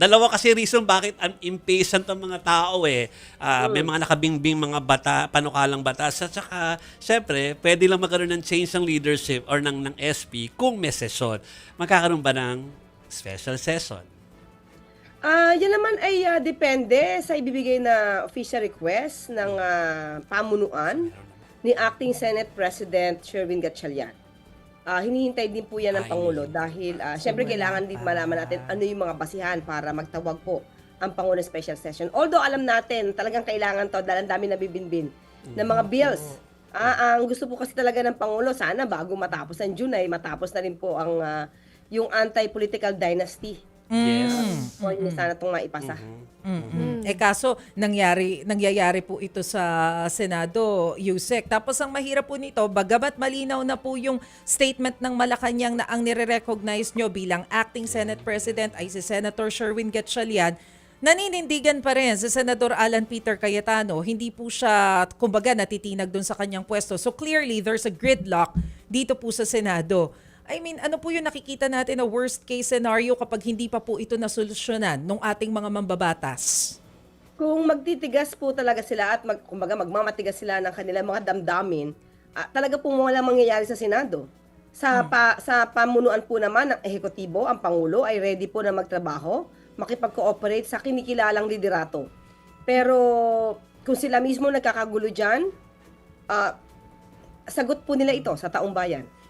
Dalawa kasi reason bakit impatient ang mga tao eh. May mga nakabingbing mga panukalang batas. At saka, syempre, pwede lang magkaroon ng change ng leadership or ng SP kung may session. Magkakaroon ba ng special session? Yan naman ay depende sa ibibigay na official request ng pamunuan ni Acting Senate President Sherwin Gatchalian. Hinihintay din po yan ng Pangulo dahil syempre kailangan din malaman natin ano yung mga basihan para magtawag po ang Pangulo ng special session. Although alam natin talagang kailangan to dahil ang dami nabibinbin ng mga bills. Ang gusto po kasi talaga ng Pangulo, sana bago matapos ang June ay matapos na rin po ang yung anti-political dynasty. Yes. So, yun sana itong maipasa. Kaso nangyayari po ito sa Senado, Yusek. Tapos ang mahirap po nito, bagamat malinaw na po yung statement ng Malacanang na ang nire-recognize nyo bilang acting Senate President ay si Senator Sherwin Gatchalian, naninindigan pa rin si Senador Alan Peter Cayetano. Hindi po siya, kumbaga, natitinag dun sa kanyang pwesto. So clearly, there's a gridlock dito po sa Senado. I mean, ano po yung nakikita natin na worst case scenario kapag hindi pa po ito nasolusyonan ng ating mga mambabatas? Kung magtitigas po talaga sila at kumbaga magmamatigas sila ng kanilang mga damdamin, talaga po walang mangyayari sa Senado. Sa pamunuan po naman ng ehekutibo, ang Pangulo ay ready po na magtrabaho, makipag-cooperate sa kinikilalang liderato. Pero kung sila mismo nagkakagulo dyan, sagot po nila ito sa taong bayan.